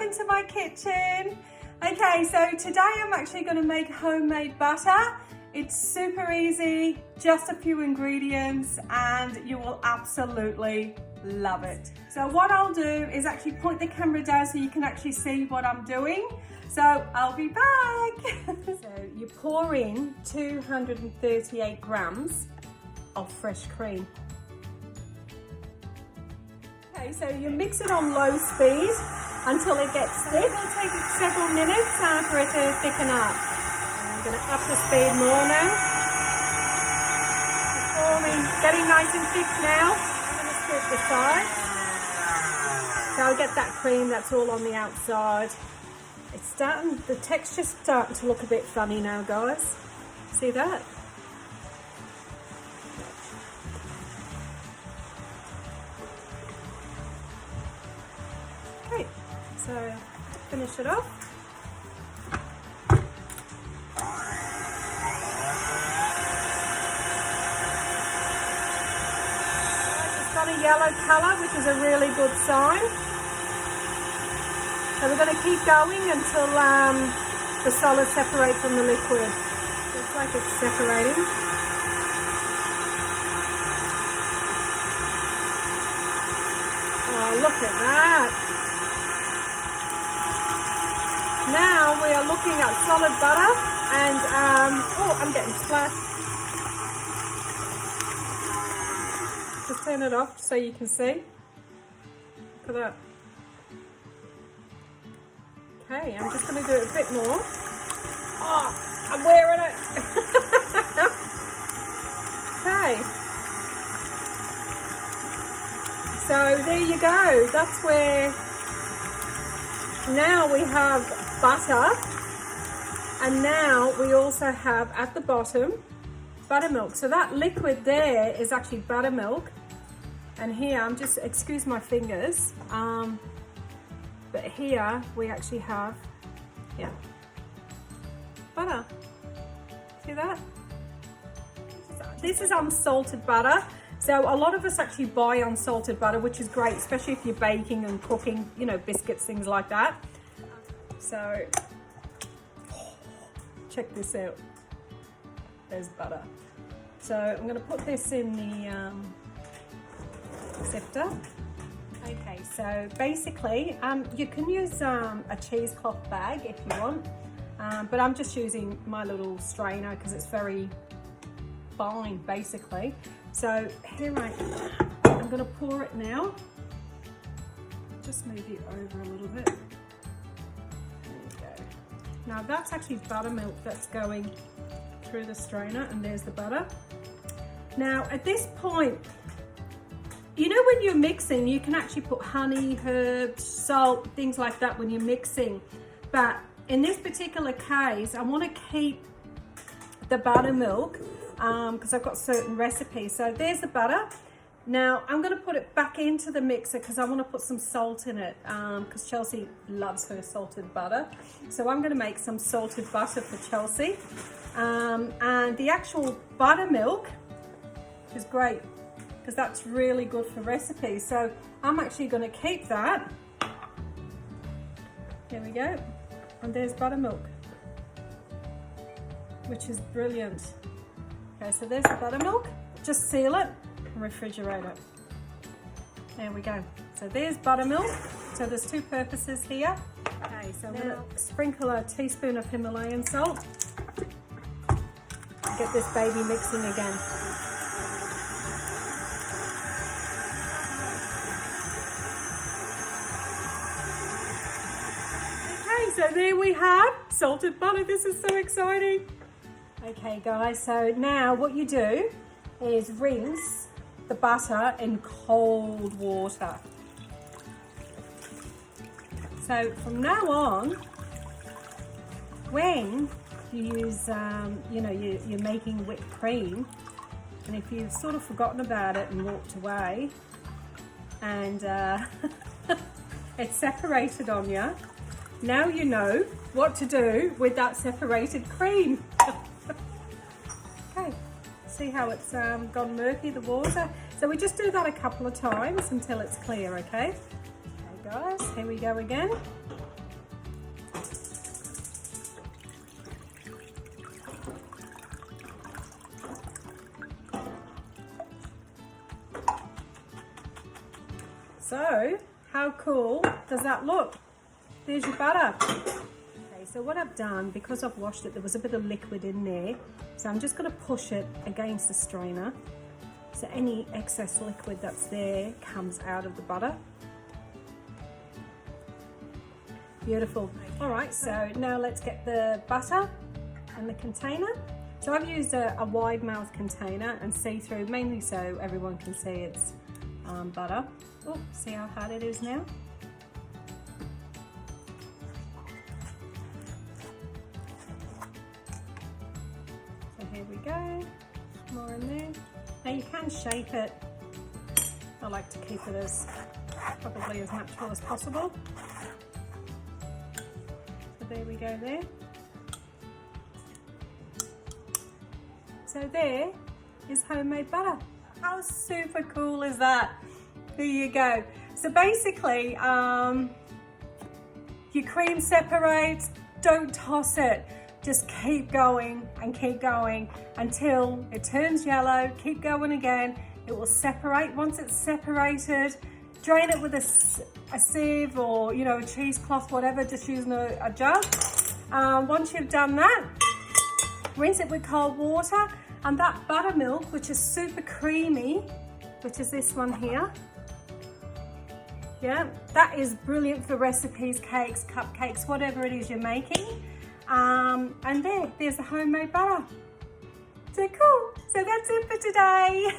welcome to my kitchen. Okay, so today I'm actually going to make homemade butter. It's super easy, just a few ingredients, and you will absolutely love it. So what I'll do is actually point the camera down so you can actually see what I'm doing. So I'll be back. So you pour in 238 grams of fresh cream. Okay, so you mix it on low speed until it gets thick. It'll take several minutes for it to thicken up. I'm going to up the speed more now. It's forming, getting nice and thick now. I'm going to split the sides. So I'll get that cream that's all on the outside. It's starting, the texture's starting to look a bit funny now, guys. See that? Okay, so finish it off. It's got a yellow colour, which is a really good sign. So we're going to keep going until the solid separates from the liquid. Looks like it's separating. Oh, look at that. Now we are looking at solid butter and, oh, I'm getting splashed. Just turn it off so you can see. Look at that. Okay, I'm just going to do it a bit more. Oh, I'm wearing it. Okay. So there you go. That's where now we have butter. And now we also have at the bottom buttermilk. So that liquid there is actually buttermilk. And here, I'm just, excuse my fingers. But here we actually have, yeah, butter. See that? This is unsalted butter. So a lot of us actually buy unsalted butter, which is great, especially if you're baking and cooking, you know, biscuits, things like that. So check this out. There's butter. So I'm going to put this in the sifter. Okay, so basically you can use a cheesecloth bag if you want, but I'm just using my little strainer because it's very fine basically. So here I'm going to pour it now. Just move you over a little bit. There you go. Now that's actually buttermilk that's going through the strainer, and there's the butter. Now at this point, you know, when you're mixing, you can actually put honey, herbs, salt, things like that when you're mixing. But in this particular case, I want to keep the buttermilk because I've got certain recipes. So there's the butter. Now I'm going to put it back into the mixer because I want to put some salt in it because Chelsea loves her salted butter. So I'm going to make some salted butter for Chelsea. And the actual buttermilk is great, because that's really good for recipes. So I'm actually going to keep that. Here we go. And there's buttermilk, which is brilliant. Okay, so there's the buttermilk. Just seal it and refrigerate it. There we go. So there's buttermilk. So there's two purposes here. Okay, so I'm going to sprinkle a teaspoon of Himalayan salt. Get this baby mixing again. So there we have salted butter. This is so exciting. Okay guys, so now what you do is rinse the butter in cold water. So from now on, when you use, you know, you're making whipped cream, and if you've sort of forgotten about it and walked away and it's separated on you, now you know what to do with that separated cream. Okay, see how it's gone murky, the water? So we just do that a couple of times until it's clear, okay? Okay guys, here we go again. So how cool does that look? There's your butter. Okay, so what I've done, because I've washed it, there was a bit of liquid in there. So I'm just going to push it against the strainer. So any excess liquid that's there comes out of the butter. Beautiful. All right, so now let's get the butter and the container. So I've used a wide mouth container and see-through, mainly so everyone can see it's butter. Oh, see how hard it is now? So here we go, more in there. Now you can shape it. I like to keep it as probably as natural as possible. So there we go there. So there is homemade butter. How super cool is that? There you go. So basically, your cream separates, don't toss it. Just keep going and keep going until it turns yellow. Keep going again. It will separate. Once it's separated, drain it with a sieve or, you know, a cheesecloth, whatever, just using a jar. Once you've done that, rinse it with cold water, and that buttermilk, which is super creamy, which is this one here, yeah, that is brilliant for recipes, cakes, cupcakes, whatever it is you're making. And there's the homemade butter. So cool. So that's it for today.